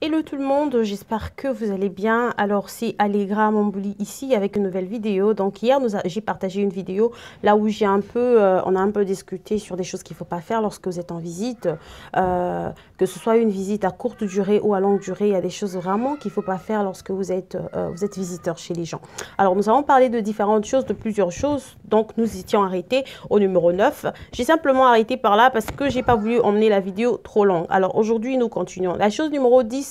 Hello tout le monde, j'espère que vous allez bien. Alors c'est Allegra Mambouli ici avec une nouvelle vidéo. Donc hier j'ai partagé une vidéo là où on a un peu discuté sur des choses qu'il ne faut pas faire lorsque vous êtes en visite. Que ce soit une visite à courte durée ou à longue durée, il y a des choses vraiment qu'il ne faut pas faire lorsque vous êtes visiteur chez les gens. Alors nous avons parlé de différentes choses, de plusieurs choses. Donc nous étions arrêtés au numéro 9. J'ai simplement arrêté par là parce que j'ai pas voulu emmener la vidéo trop longue. Alors aujourd'hui nous continuons. La chose numéro 10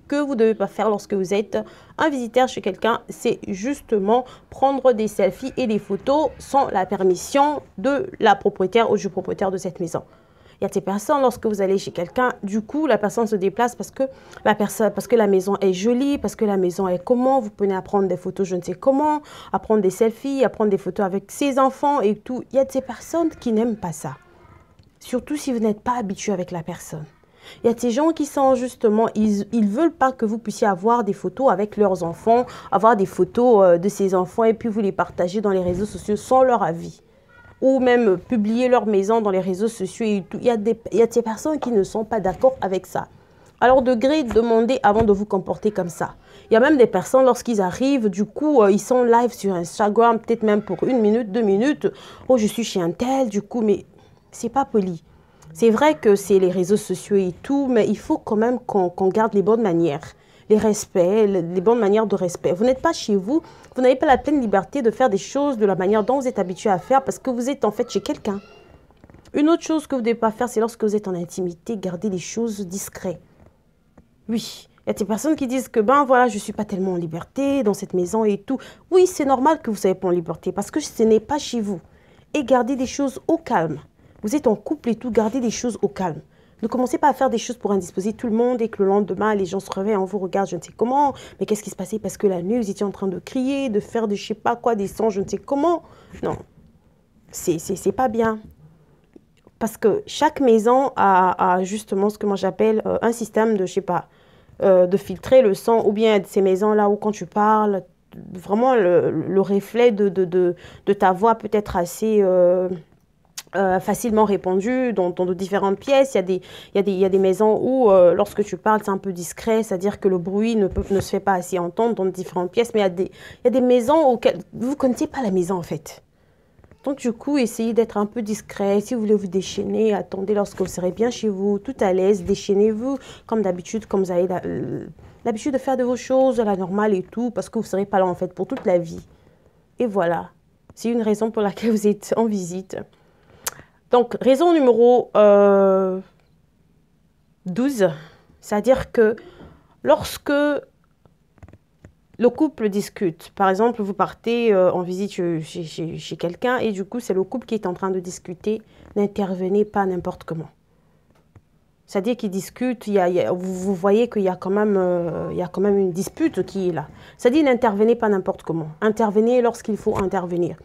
que vous ne devez pas faire lorsque vous êtes un visiteur chez quelqu'un, c'est justement prendre des selfies et des photos sans la permission de la propriétaire ou du propriétaire de cette maison. Il y a ces personnes, lorsque vous allez chez quelqu'un, du coup, la personne se déplace parce que la maison est jolie, parce que la maison est comment. Vous pouvez prendre des photos, je ne sais comment, à prendre des selfies, à prendre des photos avec ses enfants et tout. Il y a ces personnes qui n'aiment pas ça. Surtout si vous n'êtes pas habitué avec la personne. Il y a ces gens qui sont justement, ils veulent pas que vous puissiez avoir des photos avec leurs enfants, avoir des photos de ces enfants et puis vous les partager dans les réseaux sociaux sans leur avis. Ou même publier leur maison dans les réseaux sociaux et tout. Il y a ces personnes qui ne sont pas d'accord avec ça. Alors de gré, demandez avant de vous comporter comme ça. Il y a même des personnes, lorsqu'ils arrivent, du coup, ils sont live sur Instagram, peut-être même pour 1 minute, 2 minutes. Oh, je suis chez un tel, du coup, mais c'est pas poli. C'est vrai que c'est les réseaux sociaux et tout, mais il faut quand même qu'on garde les bonnes manières, les respects, les bonnes manières de respect. Vous n'êtes pas chez vous, vous n'avez pas la pleine liberté de faire des choses de la manière dont vous êtes habitué à faire parce que vous êtes en fait chez quelqu'un. Une autre chose que vous ne devez pas faire, c'est lorsque vous êtes en intimité, garder les choses discrètes. Oui, il y a des personnes qui disent que ben voilà, je ne suis pas tellement en liberté dans cette maison et tout. Oui, c'est normal que vous ne soyez pas en liberté parce que ce n'est pas chez vous. Et gardez des choses au calme. Vous êtes en couple et tout, gardez des choses au calme. Ne commencez pas à faire des choses pour indisposer tout le monde et que le lendemain, les gens se réveillent, on vous regarde, je ne sais comment. Mais qu'est-ce qui se passait? Parce que la nuit, vous étiez en train de crier, de faire de je ne sais pas quoi, des sons, je ne sais comment. Non, c'est pas bien. Parce que chaque maison a justement ce que moi j'appelle un système de, je sais pas, de filtrer le son. Ou bien ces maisons-là où quand tu parles, vraiment le reflet de ta voix peut être assez... facilement répandu dans de différentes pièces. Il y a des maisons où, lorsque tu parles, c'est un peu discret, c'est-à-dire que le bruit ne se fait pas assez entendre dans différentes pièces. Mais il y a des maisons auxquelles vous ne connaissez pas la maison, en fait. Donc, du coup, essayez d'être un peu discret. Si vous voulez vous déchaîner, attendez lorsque vous serez bien chez vous, tout à l'aise, déchaînez-vous comme d'habitude, comme vous avez l'habitude de faire de vos choses à la normale et tout, parce que vous ne serez pas là, en fait, pour toute la vie. Et voilà. C'est une raison pour laquelle vous êtes en visite. Donc, raison numéro 12, c'est-à-dire que lorsque le couple discute, par exemple, vous partez en visite chez quelqu'un et du coup, c'est le couple qui est en train de discuter, n'intervenez pas n'importe comment. C'est-à-dire qu'ils discutent, vous voyez qu'il y a quand même une dispute qui est là. C'est-à-dire n'intervenez pas n'importe comment. Intervenez lorsqu'il faut intervenir.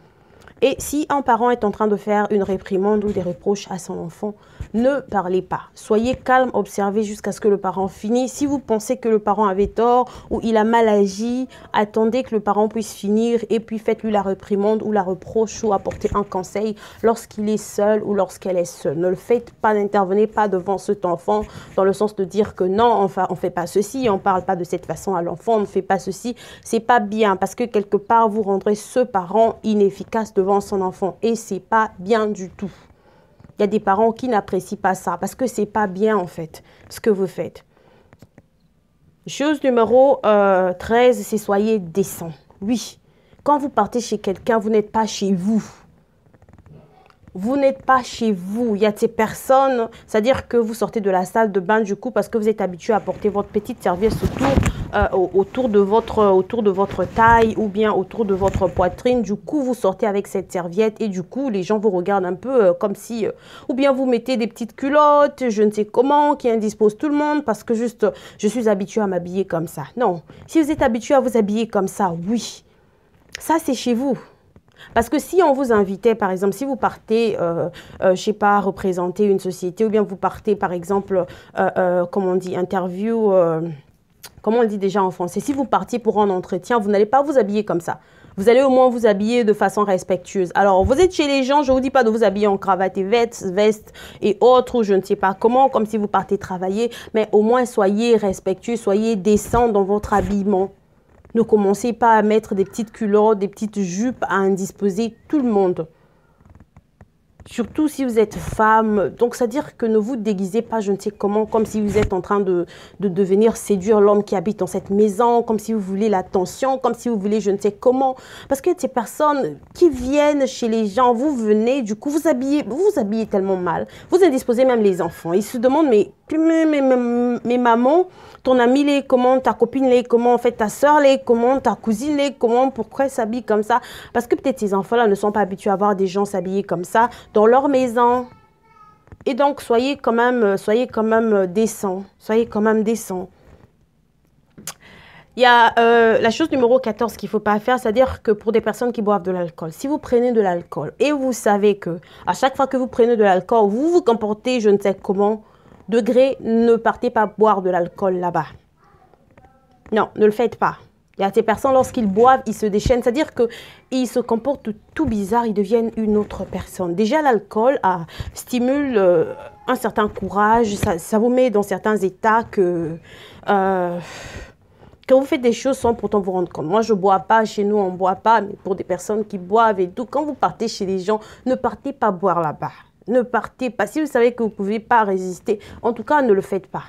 Et si un parent est en train de faire une réprimande ou des reproches à son enfant, ne parlez pas. Soyez calme, observez jusqu'à ce que le parent finisse. Si vous pensez que le parent avait tort ou il a mal agi, attendez que le parent puisse finir et puis faites-lui la réprimande ou la reproche ou apportez un conseil lorsqu'il est seul ou lorsqu'elle est seule. Ne le faites pas, n'intervenez pas devant cet enfant dans le sens de dire que non, enfin, on ne fait pas ceci, on ne parle pas de cette façon à l'enfant, on ne fait pas ceci. C'est pas bien parce que quelque part, vous rendrez ce parent inefficace devant son enfant et c'est pas bien du tout. Il y a des parents qui n'apprécient pas ça parce que c'est pas bien en fait ce que vous faites. Chose numéro 13, c'est soyez décent. Oui, quand vous partez chez quelqu'un, vous n'êtes pas chez vous. Vous n'êtes pas chez vous. Il y a ces personnes, c'est-à-dire que vous sortez de la salle de bain du coup parce que vous êtes habitué à porter votre petite serviette autour de votre taille ou bien autour de votre poitrine. Du coup, vous sortez avec cette serviette et du coup, les gens vous regardent un peu comme si... ou bien vous mettez des petites culottes, je ne sais comment, qui indisposent tout le monde parce que juste, je suis habituée à m'habiller comme ça. Non, si vous êtes habitué à vous habiller comme ça, oui, ça c'est chez vous. Parce que si on vous invitait, par exemple, si vous partez, je ne sais pas, représenter une société, ou bien vous partez, par exemple, comment on dit, interview, comment on dit déjà en français, si vous partiez pour un entretien, vous n'allez pas vous habiller comme ça. Vous allez au moins vous habiller de façon respectueuse. Alors, vous êtes chez les gens, je ne vous dis pas de vous habiller en cravate et veste et autres, ou je ne sais pas comment, comme si vous partez travailler, mais au moins soyez respectueux, soyez décent dans votre habillement. Ne commencez pas à mettre des petites culottes, des petites jupes à indisposer tout le monde. Surtout si vous êtes femme. Donc, c'est-à-dire que ne vous déguisez pas, je ne sais comment, comme si vous êtes en train de venir séduire l'homme qui habite dans cette maison, comme si vous voulez l'attention, comme si vous voulez je ne sais comment. Parce que ces personnes qui viennent chez les gens, vous venez, du coup, vous vous habillez tellement mal. Vous indisposez même les enfants. Ils se demandent, mais maman, ton ami l'est comment, ta copine l'est comment, en fait, ta soeur l'est comment, ta cousine l'est comment, pourquoi elle s'habille comme ça? Parce que peut-être ces enfants-là ne sont pas habitués à voir des gens s'habiller comme ça dans leur maison. Et donc, soyez quand même décents. Soyez quand même décents. Il y a la chose numéro 14 qu'il ne faut pas faire, c'est-à-dire que pour des personnes qui boivent de l'alcool, si vous prenez de l'alcool et vous savez que à chaque fois que vous prenez de l'alcool, vous vous comportez je ne sais comment, degré, ne partez pas boire de l'alcool là-bas. Non, ne le faites pas. Il y a ces personnes, lorsqu'ils boivent, ils se déchaînent. C'est-à-dire qu'ils se comportent tout bizarre, ils deviennent une autre personne. Déjà, l'alcool stimule un certain courage. Ça vous met dans certains états que quand vous faites des choses sans pourtant vous rendre compte. Moi, je ne bois pas, chez nous, on ne boit pas. Mais pour des personnes qui boivent et tout, quand vous partez chez les gens, ne partez pas boire là-bas. Ne partez pas. Si vous savez que vous ne pouvez pas résister, en tout cas, ne le faites pas.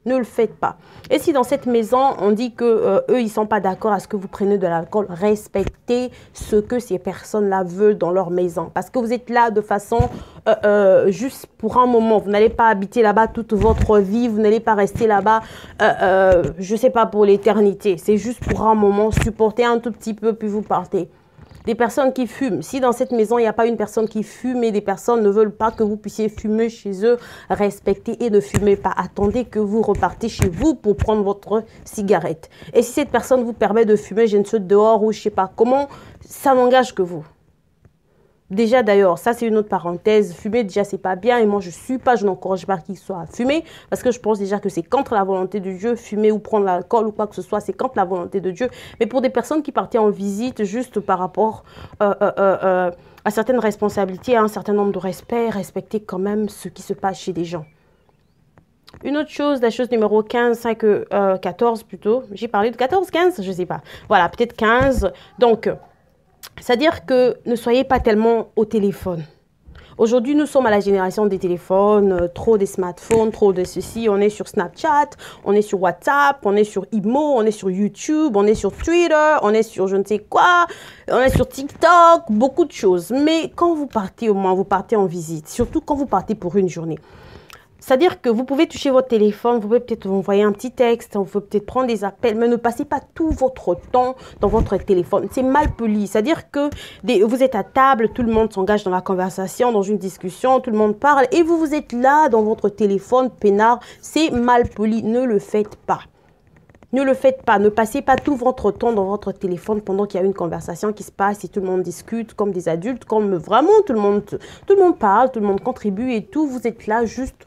Ne le faites pas. Et si dans cette maison, on dit que eux, ils ne sont pas d'accord à ce que vous preniez de l'alcool, respectez ce que ces personnes-là veulent dans leur maison. Parce que vous êtes là de façon juste pour un moment. Vous n'allez pas habiter là-bas toute votre vie. Vous n'allez pas rester là-bas, je ne sais pas, pour l'éternité. C'est juste pour un moment. Supportez un tout petit peu, puis vous partez. Des personnes qui fument. Si dans cette maison, il n'y a pas une personne qui fume et des personnes ne veulent pas que vous puissiez fumer chez eux, respectez et ne fumez pas. Attendez que vous repartez chez vous pour prendre votre cigarette. Et si cette personne vous permet de fumer, je ne sais, dehors ou je ne sais pas comment, ça n'engage que vous. Déjà d'ailleurs, ça c'est une autre parenthèse, fumer déjà c'est pas bien et moi je n'encourage pas qu'il soit à fumer parce que je pense déjà que c'est contre la volonté de Dieu, fumer ou prendre l'alcool ou quoi que ce soit, c'est contre la volonté de Dieu. Mais pour des personnes qui partaient en visite juste par rapport à certaines responsabilités, à un certain nombre de respects, respectez quand même ce qui se passe chez des gens. Une autre chose, la chose numéro 15, 14 plutôt, j'ai parlé de 14, 15, je sais pas. Voilà, peut-être 15, donc... C'est-à-dire que ne soyez pas tellement au téléphone. Aujourd'hui, nous sommes à la génération des téléphones, trop des smartphones, trop de ceci. On est sur Snapchat, on est sur WhatsApp, on est sur Imo, on est sur YouTube, on est sur Twitter, on est sur je ne sais quoi, on est sur TikTok, beaucoup de choses. Mais quand vous partez au moins, vous partez en visite, surtout quand vous partez pour une journée. C'est-à-dire que vous pouvez toucher votre téléphone, vous pouvez peut-être envoyer un petit texte, vous pouvez peut-être prendre des appels, mais ne passez pas tout votre temps dans votre téléphone. C'est mal poli. C'est-à-dire que vous êtes à table, tout le monde s'engage dans la conversation, dans une discussion, tout le monde parle, et vous êtes là dans votre téléphone, peinard. C'est mal poli. Ne le faites pas. Ne le faites pas. Ne passez pas tout votre temps dans votre téléphone pendant qu'il y a une conversation qui se passe et tout le monde discute comme des adultes, comme vraiment tout le monde parle, tout le monde contribue et tout. Vous êtes là juste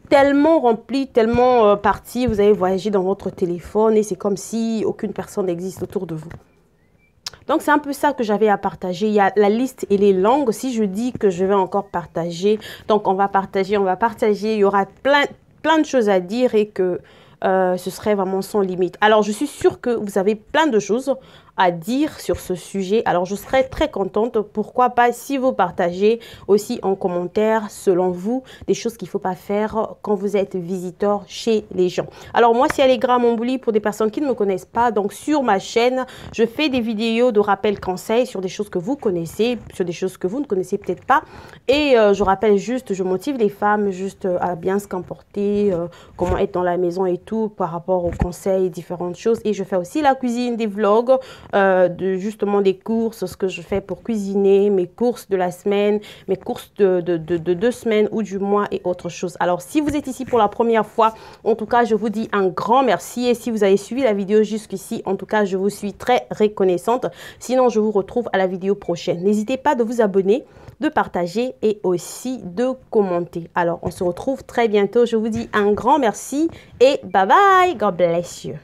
tellement rempli, tellement parti. Vous avez voyagé dans votre téléphone et c'est comme si aucune personne n'existe autour de vous. Donc, c'est un peu ça que j'avais à partager. Il y a la liste et les langues. Si je dis que je vais encore partager, donc on va partager. Il y aura plein de choses à dire et que ce serait vraiment sans limite. Alors, je suis sûre que vous avez plein de choses à dire sur ce sujet. Alors, je serais très contente. Pourquoi pas si vous partagez aussi en commentaire, selon vous, des choses qu'il ne faut pas faire quand vous êtes visiteur chez les gens. Alors, moi, c'est Allegra Mambouli pour des personnes qui ne me connaissent pas. Donc, sur ma chaîne, je fais des vidéos de rappel conseils sur des choses que vous connaissez, sur des choses que vous ne connaissez peut-être pas. Et je rappelle juste, je motive les femmes juste à bien se comporter, comment être dans la maison et tout par rapport aux conseils, différentes choses. Et je fais aussi la cuisine, des vlogs, justement des courses, ce que je fais pour cuisiner, mes courses de la semaine, mes courses de 2 semaines ou du mois et autre chose. Alors, si vous êtes ici pour la première fois, en tout cas, je vous dis un grand merci. Et si vous avez suivi la vidéo jusqu'ici, en tout cas, je vous suis très reconnaissante. Sinon, je vous retrouve à la vidéo prochaine. N'hésitez pas de vous abonner, de partager et aussi de commenter. Alors, on se retrouve très bientôt. Je vous dis un grand merci et bye bye. God bless you.